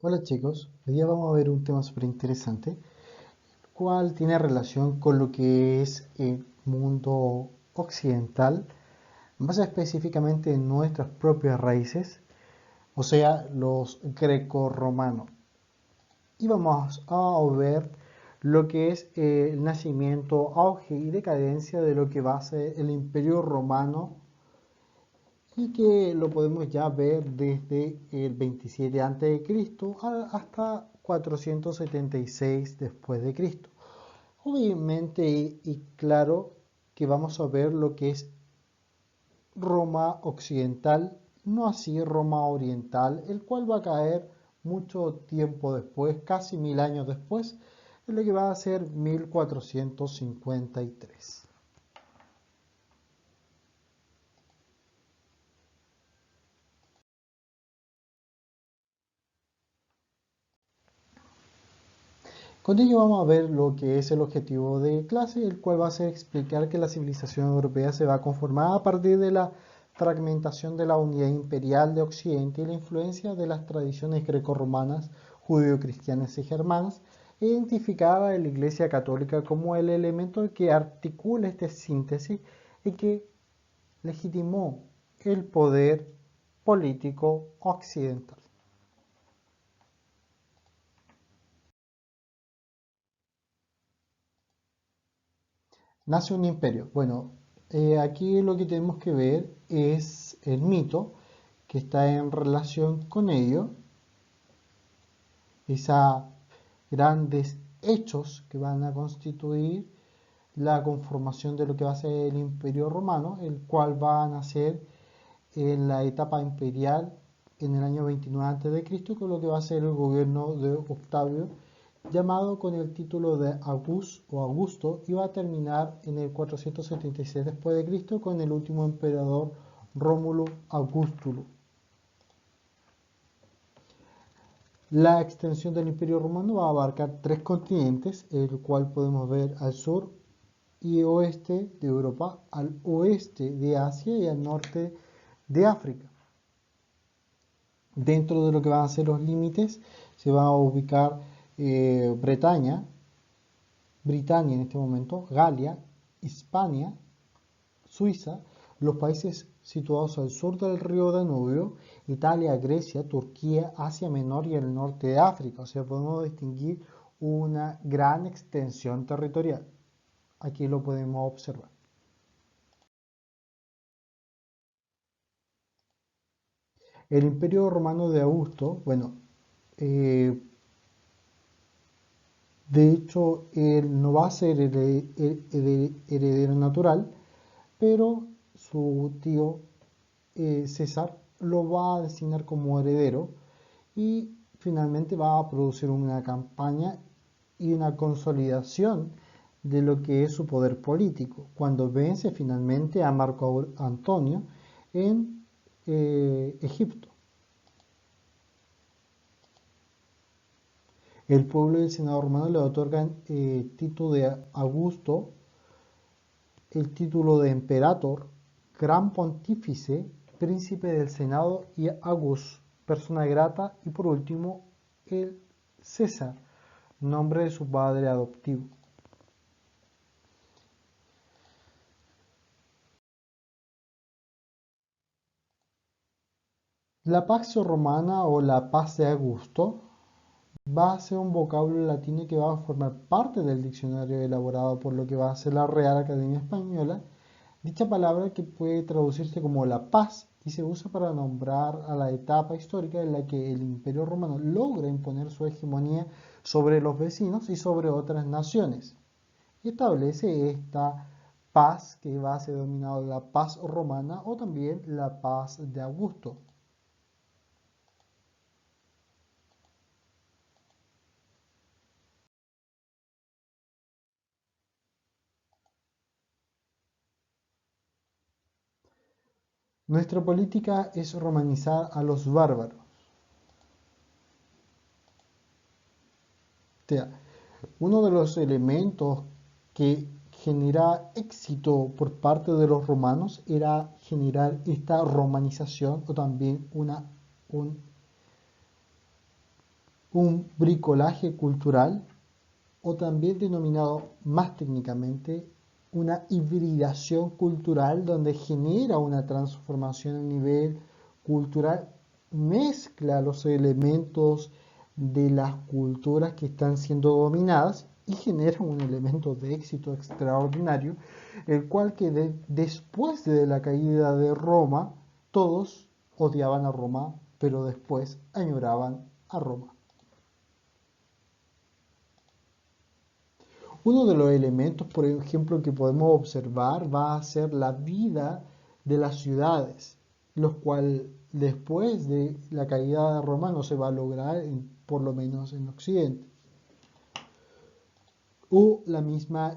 Hola chicos, hoy día vamos a ver un tema súper interesante, el cual tiene relación con lo que es el mundo occidental, más específicamente en nuestras propias raíces, o sea, los greco-romanos. Y vamos a ver lo que es el nacimiento, auge y decadencia de lo que va a ser el Imperio Romano y que lo podemos ya ver desde el 27 a.C. hasta 476 después de Cristo. Obviamente y claro que vamos a ver lo que es Roma occidental, no así Roma oriental, el cual va a caer mucho tiempo después, casi 1000 años después, en lo que va a ser 1453. Con ello vamos a ver lo que es el objetivo de clase, el cual va a ser explicar que la civilización europea se va a conformar a partir de la fragmentación de la unidad imperial de Occidente y la influencia de las tradiciones grecorromanas, judío-cristianas y germanas, e identificar a la Iglesia Católica como el elemento que articula esta síntesis y que legitimó el poder político occidental. Nace un imperio. Bueno, aquí lo que tenemos que ver es el mito que está en relación con ello, esos grandes hechos que van a constituir la conformación de lo que va a ser el imperio romano, el cual va a nacer en la etapa imperial en el año 29 a.C., con lo que va a ser el gobierno de Octavio, llamado con el título de Augusto, y va a terminar en el 476 después de Cristo con el último emperador Rómulo Augustulo. La extensión del Imperio Romano va a abarcar tres continentes, el cual podemos ver al sur y oeste de Europa, al oeste de Asia y al norte de África. Dentro de lo que van a ser los límites se va a ubicar Britania en este momento, Galia, Hispania, Suiza, los países situados al sur del río Danubio, Italia, Grecia, Turquía, Asia Menor y el norte de África. O sea, podemos distinguir una gran extensión territorial. Aquí lo podemos observar. El Imperio Romano de Augusto, bueno, eh, de hecho, él no va a ser heredero natural, pero su tío César lo va a designar como heredero y finalmente va a producir una campaña y una consolidación de lo que es su poder político, cuando vence finalmente a Marco Antonio en Egipto. El pueblo y el senado romano le otorgan título de Augusto, el título de Imperator, Gran Pontífice, Príncipe del Senado y Augus, persona grata, y por último el César, nombre de su padre adoptivo. La Pax Romana o la Paz de Augusto va a ser un vocablo latino que va a formar parte del diccionario elaborado por lo que va a ser la Real Academia Española. Dicha palabra que puede traducirse como la paz y se usa para nombrar a la etapa histórica en la que el Imperio Romano logra imponer su hegemonía sobre los vecinos y sobre otras naciones. Y establece esta paz que va a ser denominada la paz romana o también la paz de Augusto. Nuestra política es romanizar a los bárbaros. O sea, uno de los elementos que genera éxito por parte de los romanos era generar esta romanización o también un un bricolaje cultural o también denominado más técnicamente una hibridación cultural donde genera una transformación a nivel cultural, mezcla los elementos de las culturas que están siendo dominadas y genera un elemento de éxito extraordinario, el cual que después de la caída de Roma, todos odiaban a Roma, pero después añoraban a Roma. Uno de los elementos, por ejemplo, que podemos observar va a ser la vida de las ciudades, los cuales después de la caída de Roma no se va a lograr, por lo menos en Occidente. O la misma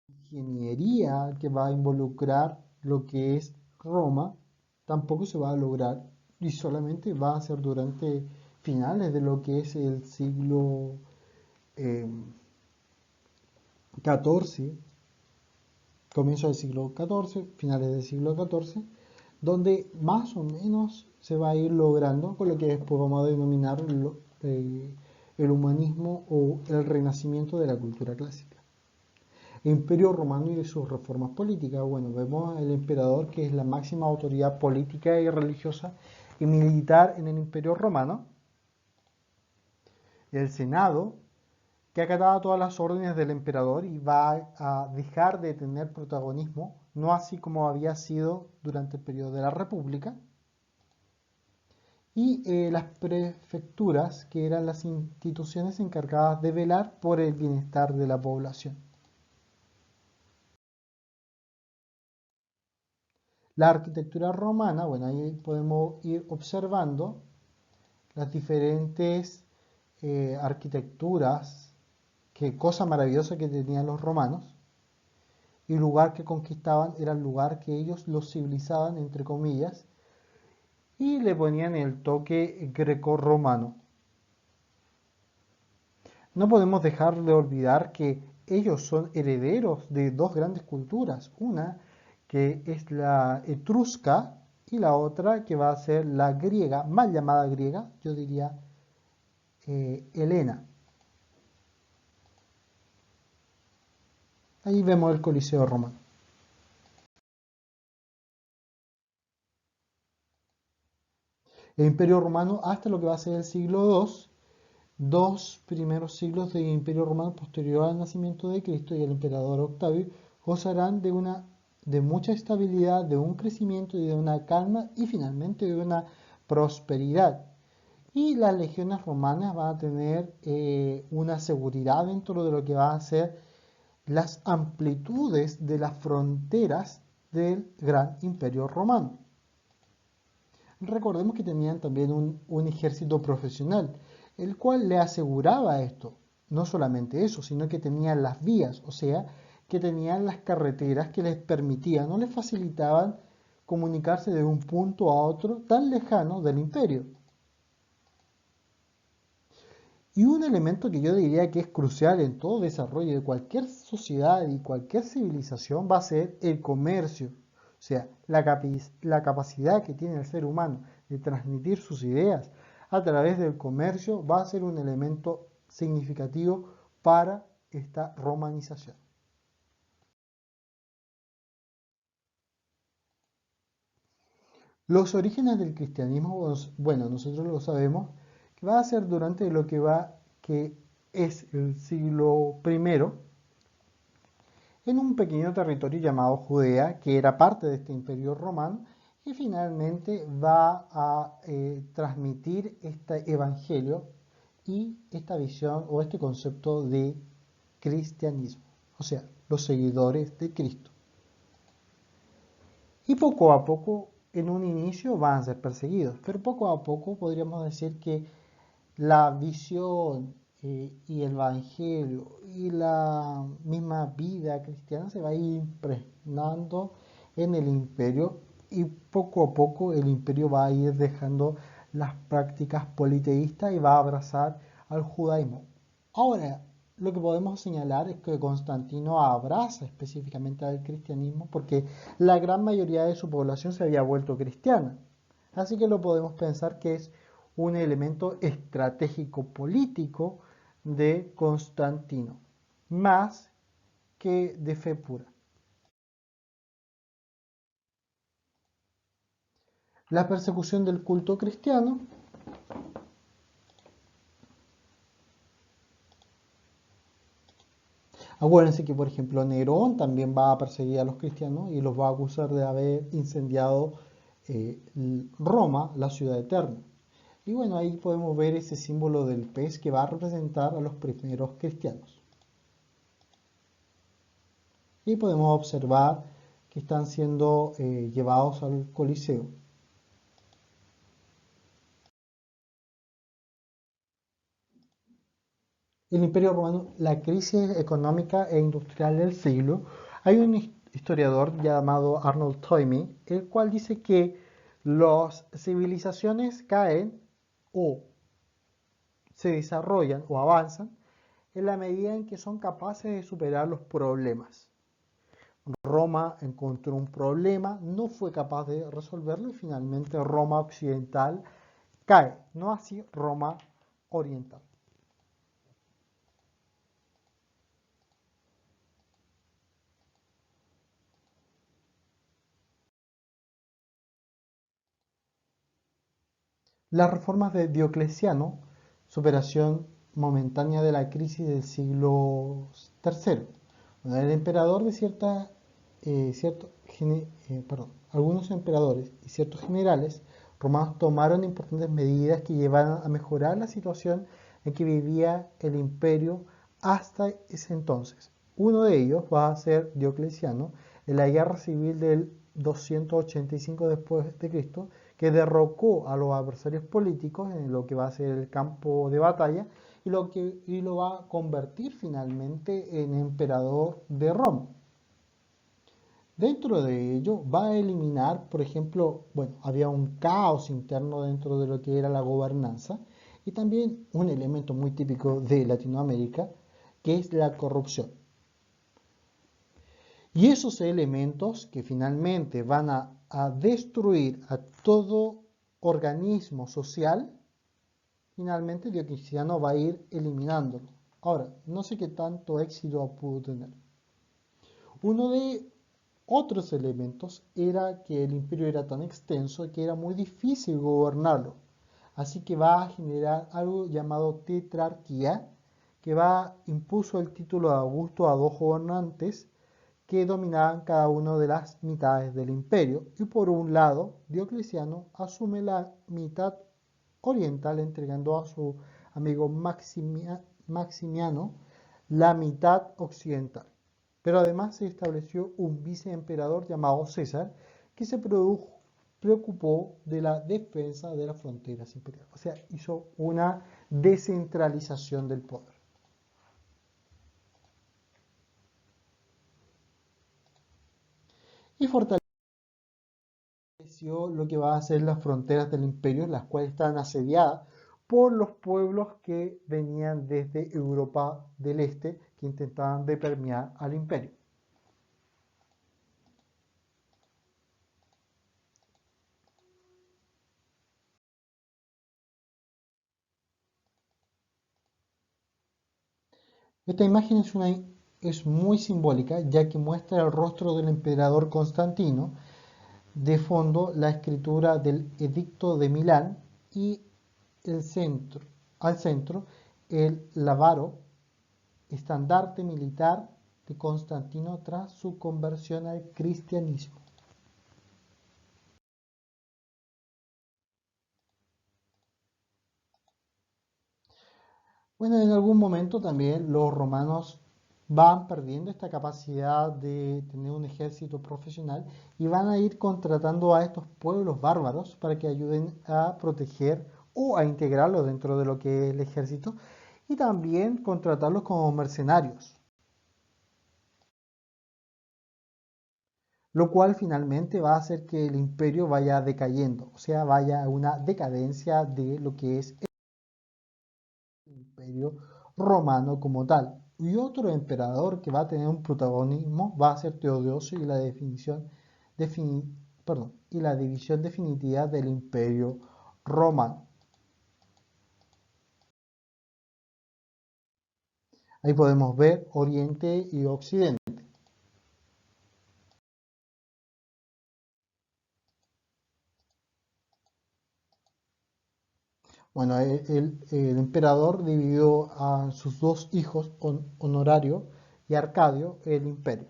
ingeniería que va a involucrar lo que es Roma, tampoco se va a lograr y solamente va a ser durante finales de lo que es el siglo XIV, comienzo del siglo XIV, finales del siglo XIV, donde más o menos se va a ir logrando con lo que después vamos a denominar el humanismo o el renacimiento de la cultura clásica. El Imperio Romano y sus reformas políticas. Bueno, vemos al emperador, que es la máxima autoridad política y religiosa y militar en el Imperio Romano. El Senado, que acataba todas las órdenes del emperador y va a dejar de tener protagonismo, no así como había sido durante el periodo de la República. Y las prefecturas, que eran las instituciones encargadas de velar por el bienestar de la población. La arquitectura romana, bueno, ahí podemos ir observando las diferentes arquitecturas, qué cosa maravillosa que tenían los romanos, y el lugar que conquistaban era el lugar que ellos los civilizaban, entre comillas, y le ponían el toque greco-romano. No podemos dejar de olvidar que ellos son herederos de dos grandes culturas, una que es la etrusca y la otra que va a ser la griega, mal llamada griega, yo diría helena. Ahí vemos el Coliseo romano. El Imperio Romano hasta lo que va a ser el siglo II, dos primeros siglos del Imperio Romano posterior al nacimiento de Cristo y el emperador Octavio gozarán de mucha estabilidad, de un crecimiento y de una calma y finalmente de una prosperidad. Y las legiones romanas van a tener una seguridad dentro de lo que va a ser las amplitudes de las fronteras del gran imperio romano. Recordemos que tenían también un ejército profesional, el cual le aseguraba esto. No solamente eso, sino que tenían las vías, o sea, que tenían las carreteras que les permitían o les facilitaban comunicarse de un punto a otro tan lejano del imperio. Y un elemento que yo diría que es crucial en todo desarrollo de cualquier sociedad y cualquier civilización va a ser el comercio. O sea, la capacidad que tiene el ser humano de transmitir sus ideas a través del comercio va a ser un elemento significativo para esta romanización. Los orígenes del cristianismo, bueno, nosotros lo sabemos, que va a ser durante lo que es el siglo I, en un pequeño territorio llamado Judea, que era parte de este imperio romano, y finalmente va a transmitir este evangelio y esta visión o este concepto de cristianismo, o sea, los seguidores de Cristo. Y poco a poco, en un inicio, van a ser perseguidos, pero poco a poco podríamos decir que la visión y el evangelio y la misma vida cristiana se va a ir impregnando en el imperio y poco a poco el imperio va a ir dejando las prácticas politeístas y va a abrazar al judaísmo. Ahora, lo que podemos señalar es que Constantino abraza específicamente al cristianismo porque la gran mayoría de su población se había vuelto cristiana. Así que lo podemos pensar que es un elemento estratégico político de Constantino, más que de fe pura. La persecución del culto cristiano. Acuérdense que, por ejemplo, Nerón también va a perseguir a los cristianos y los va a acusar de haber incendiado Roma, la ciudad eterna. Y bueno, ahí podemos ver ese símbolo del pez que va a representar a los primeros cristianos. Y podemos observar que están siendo llevados al Coliseo. El Imperio Romano, la crisis económica e industrial del siglo. Hay un historiador llamado Arnold Toynbee, el cual dice que las civilizaciones caen o se desarrollan o avanzan en la medida en que son capaces de superar los problemas. Roma encontró un problema, no fue capaz de resolverlo y finalmente Roma occidental cae, no así Roma oriental. Las reformas de Diocleciano, superación momentánea de la crisis del siglo III. Bueno, el emperador de algunos emperadores y ciertos generales romanos tomaron importantes medidas que llevaron a mejorar la situación en que vivía el imperio hasta ese entonces. Uno de ellos va a ser Diocleciano en la guerra civil del 285 después de Cristo, que derrocó a los adversarios políticos en lo que va a ser el campo de batalla y lo va a convertir finalmente en emperador de Roma. Dentro de ello va a eliminar, por ejemplo, bueno, había un caos interno dentro de lo que era la gobernanza y también un elemento muy típico de Latinoamérica, que es la corrupción. Y esos elementos que finalmente van a destruir a todo organismo social, finalmente Diocleciano va a ir eliminándolo. Ahora, no sé qué tanto éxito pudo tener. Uno de otros elementos era que el imperio era tan extenso que era muy difícil gobernarlo. Así que va a generar algo llamado tetrarquía, que impuso el título de Augusto a dos gobernantes que dominaban cada una de las mitades del imperio. Y por un lado, Diocleciano asume la mitad oriental entregando a su amigo Maximiano la mitad occidental. Pero además se estableció un viceemperador llamado César que se preocupó de la defensa de las fronteras imperiales. O sea, hizo una descentralización del poder. Y fortaleció lo que va a ser las fronteras del imperio, las cuales estaban asediadas por los pueblos que venían desde Europa del Este, que intentaban permear al imperio. Esta imagen es muy simbólica, ya que muestra el rostro del emperador Constantino, de fondo la escritura del Edicto de Milán y al centro el Lábaro, estandarte militar de Constantino tras su conversión al cristianismo. Bueno, en algún momento también los romanos van perdiendo esta capacidad de tener un ejército profesional y van a ir contratando a estos pueblos bárbaros para que ayuden a proteger o a integrarlos dentro de lo que es el ejército y también contratarlos como mercenarios, lo cual finalmente va a hacer que el imperio vaya decayendo, o sea, vaya a una decadencia de lo que es el imperio romano como tal. Y otro emperador que va a tener un protagonismo va a ser Teodosio y y la división definitiva del imperio romano. Ahí podemos ver Oriente y Occidente. Bueno, el emperador dividió a sus dos hijos, Honorario y Arcadio, el imperio.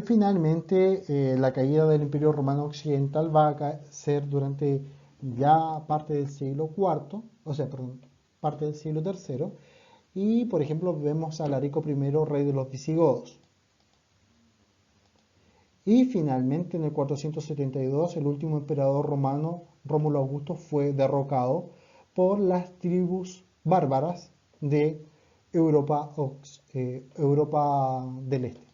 Finalmente, la caída del Imperio Romano Occidental va a ser durante ya parte del siglo IV, o sea, perdón, parte del siglo III, y por ejemplo vemos a Alarico I, rey de los visigodos. Y finalmente en el 472 el último emperador romano, Rómulo Augusto, fue derrocado por las tribus bárbaras de Europa del Este.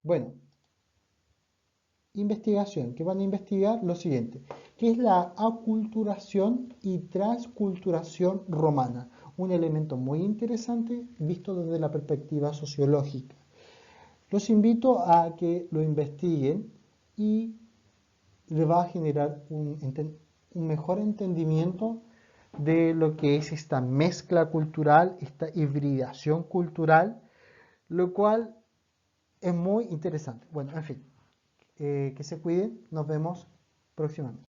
Bueno, investigación, que van a investigar lo siguiente, que es la aculturación y transculturación romana, un elemento muy interesante visto desde la perspectiva sociológica. Los invito a que lo investiguen y les va a generar un mejor entendimiento de lo que es esta mezcla cultural, esta hibridación cultural, lo cual es muy interesante. Bueno, en fin, que se cuiden, nos vemos próximamente.